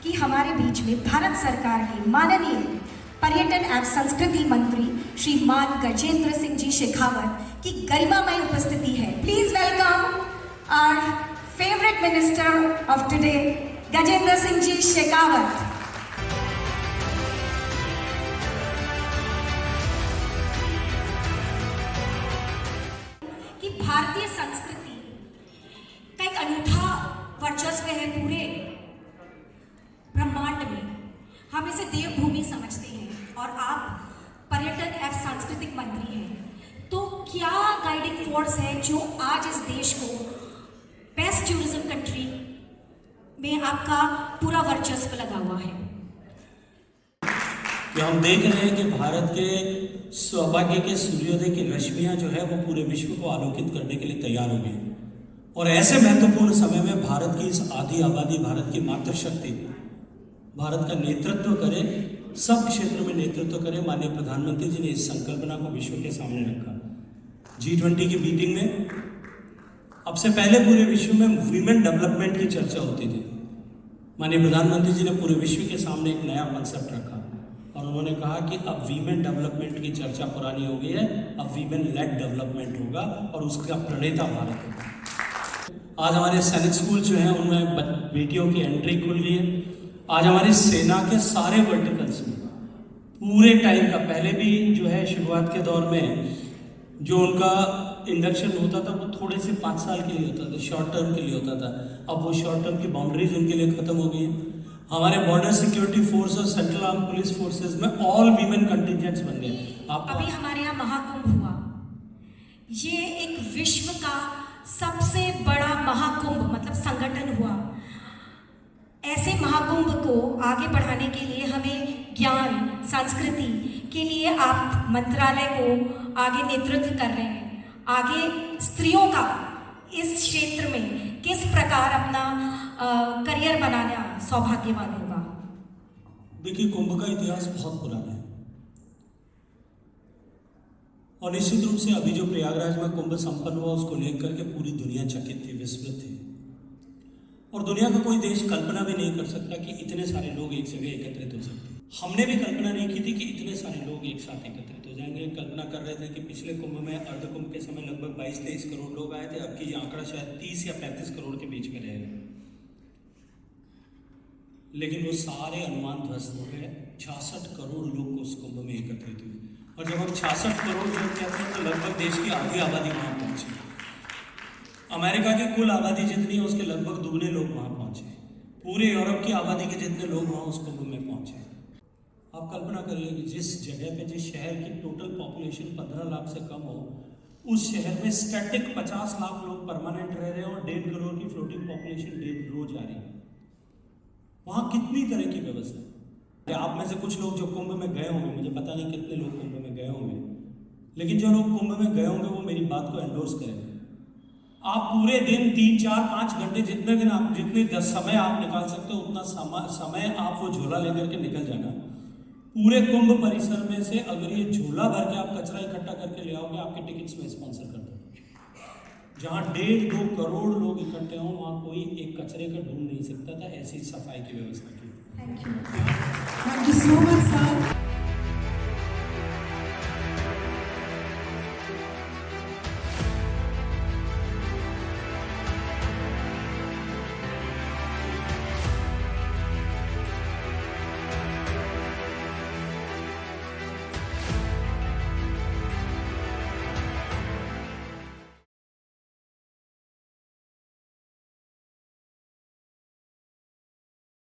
कि हमारे बीच में भारत सरकार के माननीय पर्यटन एवं संस्कृति मंत्री श्रीमान गजेंद्र सिंह जी शेखावत की गरिमामय उपस्थिति है। Please welcome our favourite minister of today Gajendra Singh ji Shekhawat. कि भारतीय संस्कृति का एक अनूठा वर्चस्व है पूरे ब्रह्मांड में। हम इसे देवभूमि समझते हैं और आप पर्यटन एवं सांस्कृतिक मंत्री हैं, तो क्या गाइडिंग फोर्स है जो आज इस देश को बेस्ट टूरिज्म कंट्री में आपका पूरा वर्चस्व लगा हुआ है? कि हम देख रहे हैं कि भारत के सौभाग्य के सूर्योदय की रश्मियां जो है वो पूरे विश्व को आलोकित करने के लिए तैयार हो गई और ऐसे महत्वपूर्ण समय में भारत की इस आधी आबादी, भारत की मातृशक्ति भारत का नेतृत्व करे, सब क्षेत्र में नेतृत्व करे। माननीय प्रधानमंत्री जी ने इस संकल्पना को विश्व के सामने रखा। G20 की मीटिंग में अब से पहले पूरे विश्व में वीमेन डेवलपमेंट की चर्चा होती थी। माननीय प्रधानमंत्री जी ने पूरे विश्व के सामने एक नया कॉन्सेप्ट रखा और उन्होंने कहा कि अब वीमेन डेवलपमेंट की चर्चा पुरानी हो गई है, अब वीमेन लेड डेवलपमेंट होगा और उसका प्रणेता भारत होगा। आज हमारे सैनिक स्कूल जो हैं उनमें बेटियों की एंट्री खुल गई है। आज हमारी सेना के सारे वर्टिकल्स में पूरे टाइम का, पहले भी जो है शुरुआत के दौर में जो उनका इंडक्शन होता था वो थोड़े से 5 साल के लिए होता था, शॉर्ट टर्म के लिए होता था। अब वो शॉर्ट टर्म की बाउंड्रीज उनके लिए खत्म हो गई है। हमारे बॉर्डर सिक्योरिटी फोर्स और सेंट्रल आर्म पुलिस फोर्सेस में ऑल वीमेन कंटिजेंट्स बन गए। अभी हमारे यहाँ महाकुंभ हुआ, ये एक विश्व का सबसे बड़ा महाकुंभ मतलब संगठन हुआ। ऐसे महाकुंभ को आगे बढ़ाने के लिए हमें ज्ञान संस्कृति के लिए आप मंत्रालय को आगे नेतृत्व कर रहे हैं। आगे स्त्रियों का इस क्षेत्र में किस प्रकार अपना करियर बनाना सौभाग्यवान होगा? देखिए, कुंभ का इतिहास बहुत पुराना है और निश्चित रूप से अभी जो प्रयागराज में कुंभ संपन्न हुआ उसको लेकर के पूरी दुनिया चकित थी, विस्मित थी और दुनिया का कोई देश कल्पना भी नहीं कर सकता कि इतने सारे लोग एक जगह एकत्रित हो सकते हैं। हमने भी कल्पना नहीं की थी कि इतने सारे लोग एक साथ एकत्रित हो जाएंगे। कल्पना कर रहे थे कि पिछले कुंभ में अर्ध कुंभ के समय लगभग 22-23 करोड़ लोग आए थे, अब की ये आंकड़ा शायद 30 या 35 करोड़ के बीच में रहेगा। लेकिन वो सारे अनुमान ध्वस्त हो गए। 66 करोड़ लोग उस कुंभ में एकत्रित हुए और जब हम 66 करोड़ लोग कहते हैं तो लगभग देश की आधी आबादी वहाँ पहुंची। अमेरिका की कुल आबादी जितनी है उसके लगभग दुगने लोग वहाँ पहुंचे। पूरे यूरोप की आबादी के जितने लोग वहाँ उस कुंभ में पहुंचे। आप कल्पना करिए कि जिस जगह पे, जिस शहर की टोटल पॉपुलेशन 15 लाख से कम हो, उस शहर में स्टैटिक 50 लाख लोग परमानेंट रह रहे हैं और 1.5 करोड़ की फ्लोटिंग पॉपुलेशन रोज आ रही है। वहाँ कितनी तरह की व्यवस्था है। आप में से कुछ लोग जो कुंभ में गए होंगे, मुझे पता नहीं कितने लोग कुंभ में गए होंगे, लेकिन जो लोग कुंभ में गए होंगे वो मेरी बात को एंडोर्स करेंगे। आप पूरे दिन 3-4-5 घंटे जितने दिन आप समय आप निकाल सकते हो उतना समय आप वो झोला लेकर के निकल जाना। पूरे कुंभ परिसर में से अगर ये झोला भर के आप कचरा इकट्ठा करके ले आओगे, आपके टिकट्स में स्पॉन्सर कर दो। जहाँ 1.5-2 करोड़ लोग इकट्ठे हों वहाँ कोई एक कचरे का ढूंढ नहीं सकता था। ऐसी सफाई की व्यवस्था की। Thank you so much sir.